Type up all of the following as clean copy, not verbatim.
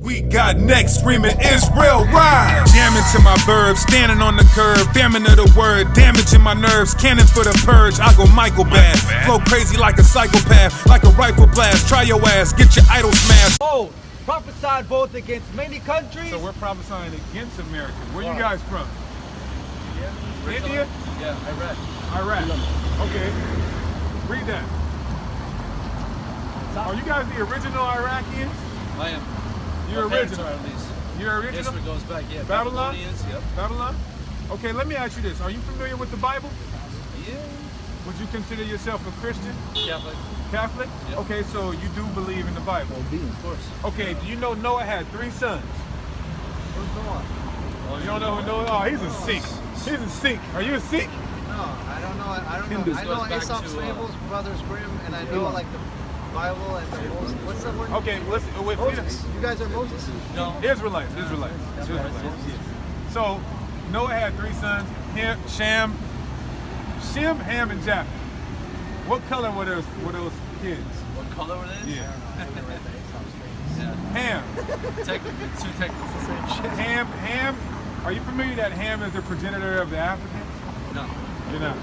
we got next, screaming Israel rise. Jamming to my verbs, standing on the curb, damning of the word, damaging my nerves, cannon for the purge, I go Michael bad. Flow crazy like a psychopath, like a rifle blast, try your ass, get your idol smashed. Oh, prophesied both against many countries. So we're prophesying against America. Where you guys from? India? Yeah, Iraq. Okay. Read that. Are you guys the original Iraqis? I am. You're original. At least. You're original? History goes back, yeah. Babylon? Yep. Babylon? Okay, let me ask you this. Are you familiar with the Bible? Yeah. Would you consider yourself a Christian? Catholic. Catholic? Yep. Okay, so you do believe in the Bible? Of course. Okay, do you know Noah had 3 sons? Who's Noah? You don't know who Noah is? Oh, he's a Sikh. He's a Sikh. Are you a Sikh? No, I don't know. I don't Hindus. know. I know Goes back Aesop's to, Fables, Brothers Grimm, and I know like the Bible and the Moses. What's that word? Okay, listen. With Moses. You guys are Moses? No. Israelites. So Noah had 3 sons: Shem, Ham, and Japheth. What color were those kids? What color were they? Yeah. Yeah. Ham. Technically, too technical. Ham. Are you familiar that Ham is the progenitor of the Africans? No. You're not.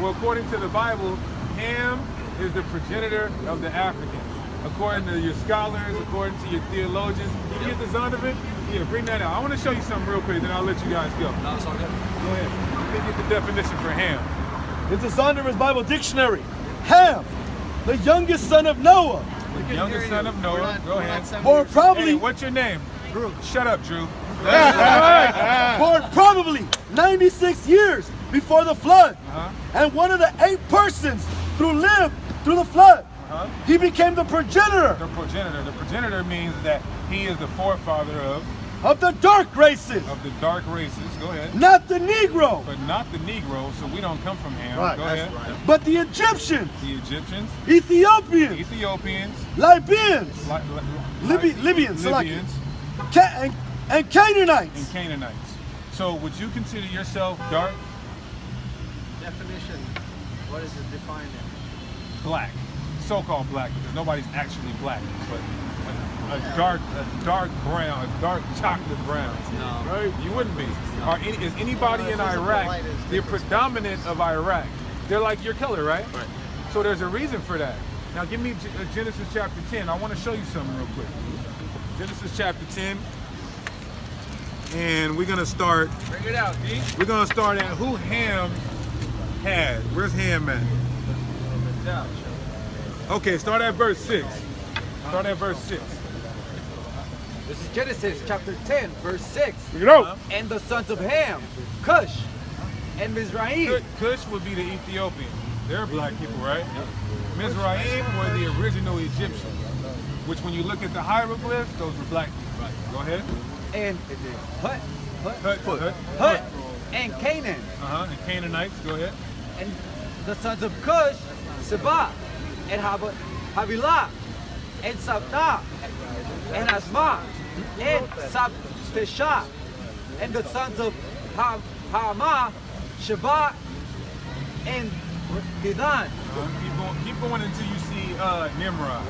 Well, according to the Bible, Ham is the progenitor of the Africans. According to your scholars, according to your theologians. You get the sound of it? Yeah, bring that out. I want to show you something real quick, then I'll let you guys go. No, it's all good. Go ahead. Let me get the definition for Ham. It's the Zondervan's Bible Dictionary. Ham, the youngest son of Noah. The youngest son of Noah. Go ahead. Born probably, Hey, what's your name? Drew. Shut up, Drew. born probably 96 years before the flood. And one of the 8 persons lived through the flood. He became the progenitor The progenitor. The progenitor means that he is the forefather of the dark races, of the dark races. Go ahead. not the Negro, But not the Negro, so we don't come from Ham. Right, Go that's ahead. but the Egyptians, The Egyptians, Ethiopians, Ethiopians, Libyans, Libyans, Libyans, and Canaanites. and Canaanites. So would you consider yourself dark? Definition. What is it defined in? Black, so-called black, because nobody's actually black, but a dark brown, a dark chocolate brown. No. Right? You wouldn't be. Is anybody in Iraq, the predominant of Iraq, they're like your color, right? Right. So there's a reason for that. Now give me Genesis chapter 10. I want to show you something real quick. Genesis chapter 10. And we're gonna start. Bring it out, D. We're gonna start at who Ham had. Where's Ham at? Okay, start at verse 6. Start at verse 6. This is Genesis chapter 10, verse 6. Bring it out. And the sons of Ham, Cush, and Mizraim. Kush would be the Ethiopians. They're black people, right? Mizraim were the original Egyptians, which when you look at the hieroglyphs, those were black people. Right. Go ahead. And Hut. and Canaan. And Canaanites. Go ahead. And the sons of Cush, Seba, and Havilah, and Sabna, and Asma, and Sabtesha, and the sons of Hama, Sheba, and Dedan. Keep going until you see Nimrod.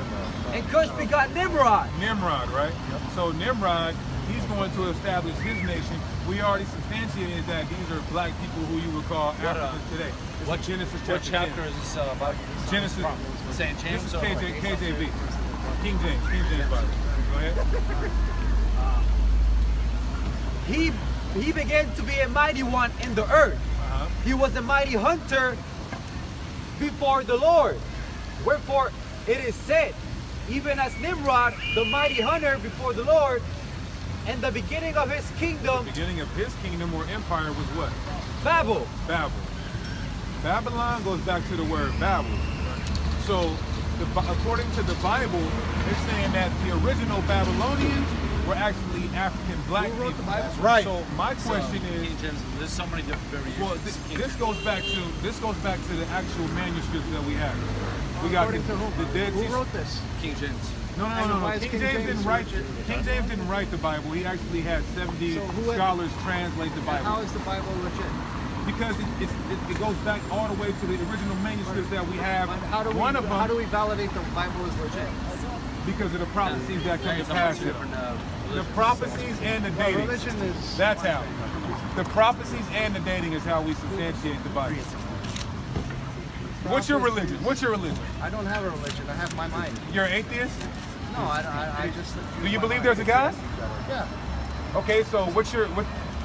And Cush begot Nimrod. Nimrod, right? So Nimrod, he's going to establish his nation. We already substantiated that these are black people who you would call Africans today. What Genesis chapter What chapter 10. is this Bible? Genesis. St. This James is or KJV. King James Bible. Go ahead. He began to be a mighty one in the earth. He was a mighty hunter before the Lord. Wherefore it is said, even as Nimrod, the mighty hunter before the Lord, and the beginning of his kingdom, The beginning of his kingdom or empire was what? Babel. Babel. Babylon goes back to the word Babel. So, according to the Bible, they're saying that the original Babylonians were actually African black people. Bible? Right. So my question is, King James, there's so many different variations. well, this goes back to the actual manuscripts that we have. We got According to who? the Dead Sea. Who wrote this? King James. No. why is King James didn't write. King James didn't write the Bible. He actually had 70 So who had- scholars translate the Bible. How is the Bible legit? Because it goes back all the way to the original manuscripts that we have. How do we One of them, validate the Bible is legit? because of the prophecies that come to There's so pass. much different The prophecies and the dating. Religion is. That's how. The prophecies and the dating is how we substantiate the Bible. What's your religion? What's your religion? I don't have a religion. I have my mind. You're an atheist? No, I just. Do you believe there's a God? Yeah. Okay, so what?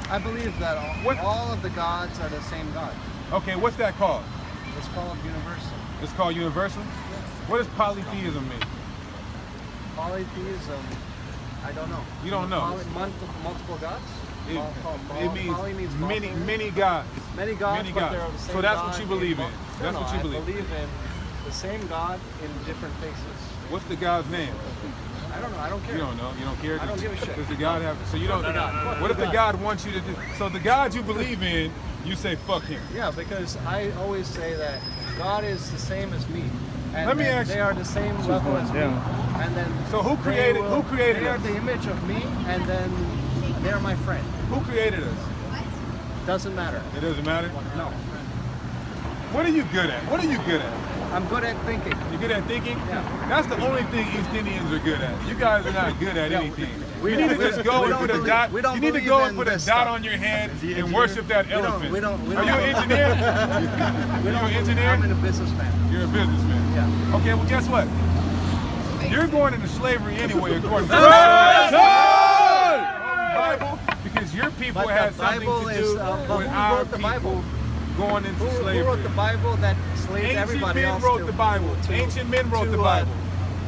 I believe that What- all of the gods are the same God. Okay, what's that called? It's called universal. It's called universal? What does polytheism mean? Polytheism, I don't know. You don't know? Multiple gods? It Poly means multiple. many gods. Many gods, many but gods. they're the same So that's God what you in believe in. both- That's no, what you believe. I believe in the same God in different faces. What's the God's name? I don't know. I don't care. You don't know. You don't care. I don't give a shit. Does the God have? So you don't. What if the God wants you to do? So the God you believe in, you say fuck him. Yeah, because I always say that God is the same as me. And Let me then ask they you- are the same level as me. And then So who they created? will- Who created They are us? the image of me, and then they're my friend. Who created us? Doesn't matter. It doesn't matter. No, What are you good at? What are you good at? I'm good at thinking. You're good at thinking? Yeah. That's the only thing East Indians are good at. You guys are not good at anything. we- You need to we- just go we and don't put a believe- dot. we don't You need to believe go and in put a this dot stuff. on your head and worship that elephant. we don't Are you an engineer? We Are don't you an believe- engineer? I'm a businessman. You're a businessman. Yeah. Okay, well guess what? You're going into slavery anyway, according to the Bible, because your people But had the something Bible to is, do but with who our wrote the people Bible? going into Who slavery. wrote the Bible that enslaved Ancient everybody men else? wrote to- the Bible. to- Ancient men wrote to, the Bible.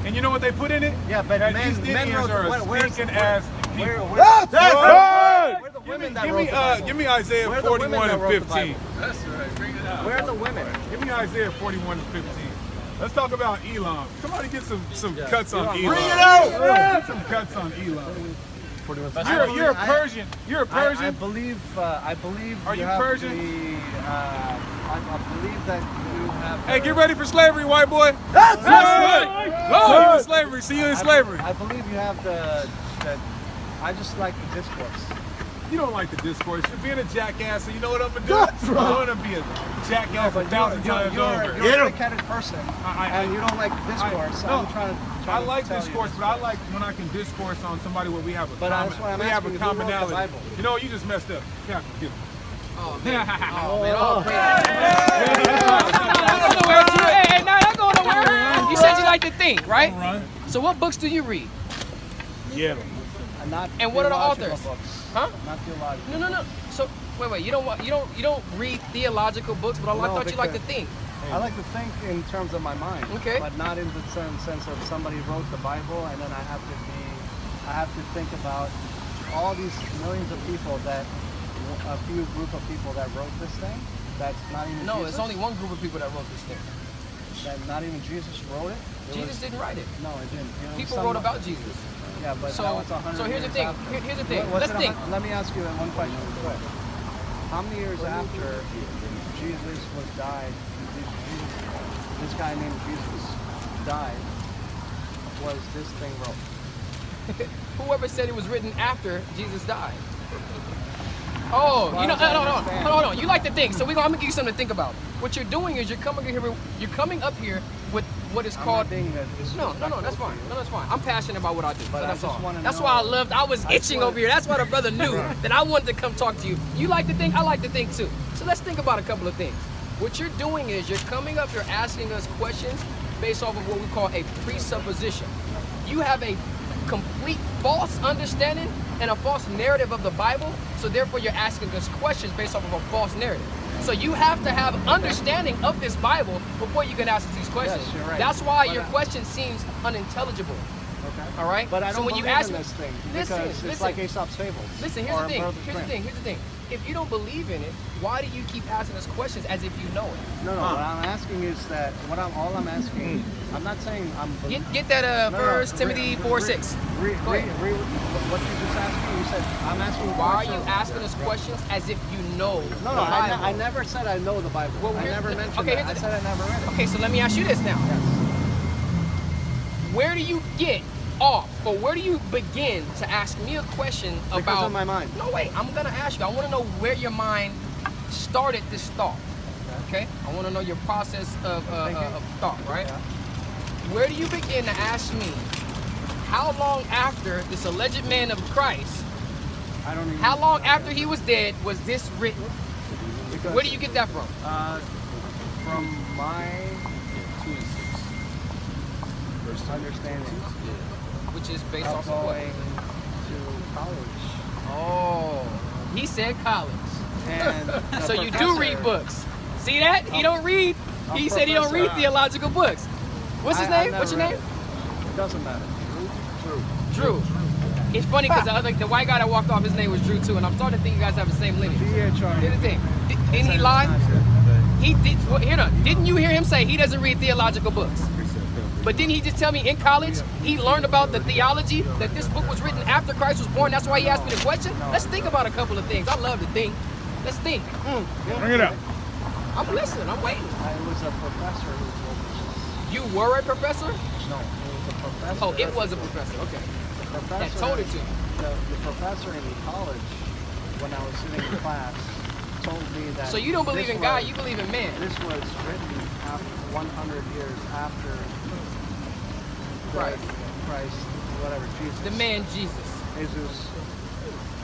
And you know what they put in it? Yeah, but that men- East men Indians wrote- are a where's- stinking ass people. Where the women that Give wrote me, the Bible? give me Isaiah Where are the women 41 that and wrote the 15. Bible? That's right. Bring it out. Where are the women? Give me Isaiah 41 and 15. Let's talk about Elam. Somebody get some cuts on Elam. Elam. Bring it out! Get some cuts on Elam. You're a Persian. You're a Persian. I believe. Are you have Persian? I believe that you have. Hey, get ready for slavery, white boy. That's right. Go in slavery. See you in slavery. I believe you have the. I just like the discourse. You don't like the discourse. You're being a jackass, so you know what I'm gonna do? That's right. I'm gonna be a jackass a thousand times over. You're a educated person, I- and you don't like discourse. no, I'm trying I to like tell you discourse, this. but I like when I can discourse on somebody where we have a But that's why I'm we have asking a you, who wrote the commonality. Bible? You know, you just messed up. Captain, give it. Oh, man. Hey, no, don't go nowhere. You said you like to think, right? So what books do you read? Yeah. Not And what are the theological authors? Books. Huh? Not theological. No. So wait, you don't read theological books, but I No, thought you like to because- think. I like to think in terms of my mind, Okay. but not in the sense of somebody wrote the Bible and then I have to think about all these millions of people that a few group of people that wrote this thing. That's not even No, Jesus. it's only one group of people that wrote this thing. That not even Jesus wrote it. Jesus didn't write it. No, it didn't. It was People some- wrote about Jesus. Yeah, but now it's 100 So here's the years thing. after. Here's the thing. What's Let's it think. Let me ask you one question quick. How many years after Jesus was died, this guy named Jesus died, was this thing wrote? Whoever said it was written after Jesus died. Oh, you know, hold on. You like to think, so I'm gonna give you something to think about. What you're doing is you're coming up here with what is I'm called. not being No, disrespectful that's to fine. you. No, that's fine. I'm passionate about what I do. But so I that's just all. wanna That's know- why I was I just itching wanna- over here. That's why the brother knew that I wanted to come talk to you. You like to think, I like to think too. So let's think about a couple of things. What you're doing is you're coming up, you're asking us questions based off of what we call a presupposition. You have a complete false understanding and a false narrative of the Bible, so therefore you're asking us questions based off of a false narrative. So you have to have understanding of this Bible before you can ask us these questions. Yes, you're right. That's why But, your question seems unintelligible. Okay. All right? But I So don't when you believe ask in me- this thing Listen, because it's listen. like Aesop's fables. Listen, here's or the thing. Brother's Here's the Grimm. thing. Here's the thing. If you don't believe in it, why do you keep asking us questions as if you know it? No, what I'm asking is that all I'm asking. I'm not saying I'm. Get that No, First no, Timothy 4:6. Go ahead. What you just asked me, you said I'm asking. Why are you questions. asking us questions as if you know No, the Bible? I never said I know the Bible. Well, I here's never the- mentioned okay, that. I here's the- said I never read it. Okay, so let me ask you this now. Yes. Where do you get off, or where do you begin to ask me a question Because about of my mind. No, wait. I'm gonna ask you. I want to know where your mind started this thought. Okay. I want to know your process of Thinking? thought, right? Yeah. Where do you begin to ask me how long after this alleged man of Christ, I don't even. how long after he was dead was this written? Because, Where do you get that from? From my understanding, Which is based of off of what? going to college. Oh, he said college. And So you do read books. See that? He don't read. He said he don't read theological books. What's his name? What's your name? It doesn't matter. Drew. It's funny because the white guy that walked off, his name was Drew too, and I'm starting to think you guys have the same lineage. Here's the thing. Didn't he lie? He did. Well, didn't you hear him say he doesn't read theological books? But didn't he just tell me in college he learned about the theology that this book was written after Christ was born? That's why he asked me the question. Let's think about a couple of things. I love to think. Let's think. Bring it up. I'm listening. I'm waiting. I was a professor who told me. You were a professor? No, it was a professor. Oh, it was a professor. Okay. The professor That told it to you. The professor in college, when I was sitting in class, told me that. So you don't believe in God, you believe in man. This was written after 100 years after Right. Christ, whatever, Jesus. The man Jesus. Jesus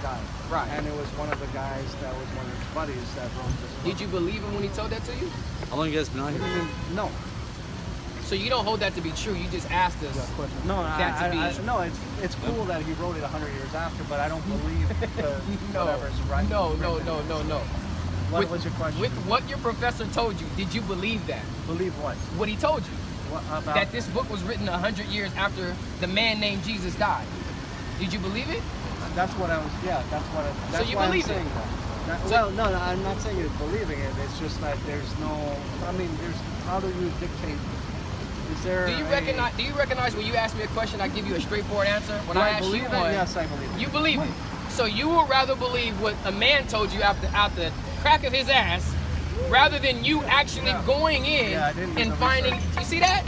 died. Right. And it was one of the guys that was one of his buddies that wrote this book. Did you believe him when he told that to you? How long you guys been on here? No. So you don't hold that to be true. You just asked us. No, no, it's cool that he wrote it 100 years after, but I don't believe whatever's right. No. What was your question? With what your professor told you, did you believe that? Believe what? What he told you? What about? That this book was written 100 years after the man named Jesus died. Did you believe it? That's what I was. Yeah, that's what. That's So you why believe I'm saying it? that. So- Well, no, I'm not saying you're believing it. It's just that there's no. I mean, there's. How do you dictate? Is there? Do you recognize when you ask me a question, I give you a straightforward answer? When I ask believe you it? one, Yes, I believe it. you believe it. So you would rather believe what a man told you out the crack of his ass, rather than you actually going in Yeah, I didn't do and the finding. research. You see that?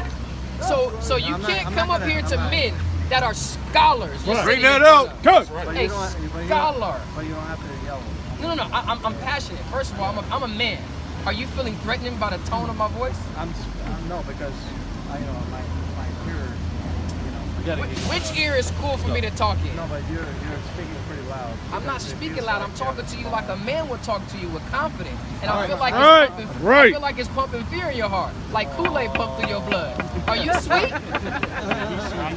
So you I'm not- can't I'm come not up gonna- here I'm to not- men that are scholars. You're Bring sitting that here- out. Good. But A you don't. scholar. But you don't have to yell. No. I'm passionate. First of all, I'm a man. Are you feeling threatened by the tone of my voice? No, because my hearer, Which ear is cool for me to talk in? No, but you're speaking pretty loud. I'm not Because it speaking feels loud. like I'm you talking have to you a like a man would talk to you with confidence. And I feel like Right. it's pumping, Right. I feel like it's pumping fear in your heart, like Kool-Aid pumped through your blood. Are you sweet?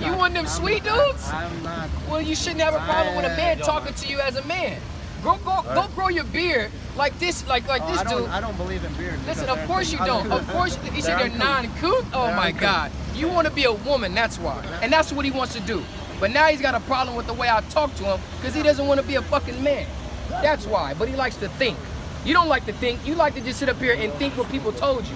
You one of them sweet dudes? I'm not. Well, you shouldn't have a problem with a man talking to you as a man. Go grow your beard like this, like this dude. I don't believe in beard. Listen, because of course you they're don't. Of course, you said they're non-couth. Oh They're my uncouth. God. You want to be a woman, that's why. And that's what he wants to do. But now he's got a problem with the way I talk to him because he doesn't want to be a fucking man. That's why. But he likes to think. You don't like to think. You like to just sit up here and think what people told you.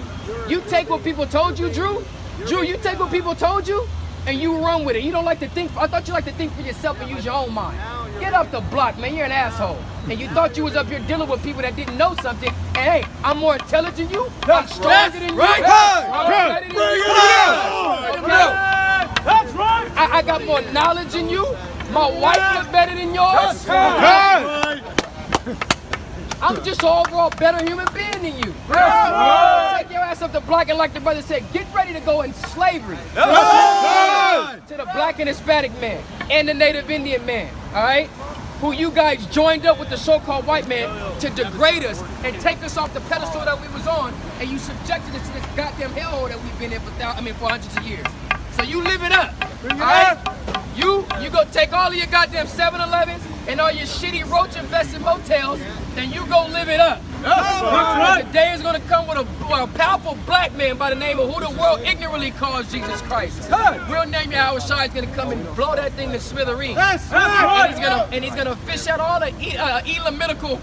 You take what people told you, Drew. Drew, you take what people told you and you run with it. You don't like to think. I thought you like to think for yourself and use your own mind. Get off the block, man. You're an asshole. And you thought you was up here dealing with people that didn't know something. And hey, I'm more intelligent than you. I'm stronger than you. I'm better than you. That's right. I got more knowledge than you. My wife is better than yours. I'm just an overall better human being than you. Take your ass up the block and like the brother said, get ready to go in slavery. To the black and Hispanic man and the Native Indian man, all right? Who you guys joined up with the so-called white man to degrade us and take us off the pedestal that we was on, and you subjected us to this goddamn hellhole that we've been in for hundreds of years. So you live it up, all right? You go take all of your goddamn 7-Elevens and all your shitty roach-infested motels, and you go live it up. The day is gonna come with a powerful black man by the name of who the world ignorantly calls Jesus Christ. Real name Yahweh Shai is gonna come and blow that thing to smithereens. And he's gonna fish out all the Elamitical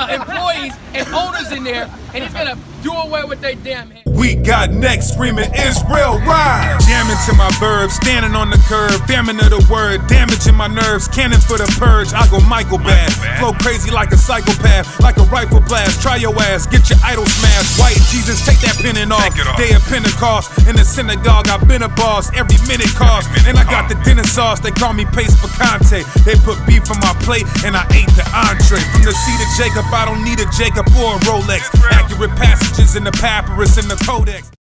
employees and owners in there, and he's gonna do away with their damn head. We got next screaming Israel rise. Jamming to my verbs, standing on the curb, damning of the word, damaging my nerves, cannon for the purge. I go Michael bad, flow crazy like a psychopath, like a rifle blast. Try your ass, get your idol smashed. White Jesus, take that pennon off. Day of Pentecost in the synagogue, I've been a boss. Every minute cost, and I got the dinner sauce. They call me Pace Picante. They put beef on my plate, and I ate the entree. From the seed of Jacob, I don't need a Jacob or a Rolex. Accurate passages in the papyrus and the codex.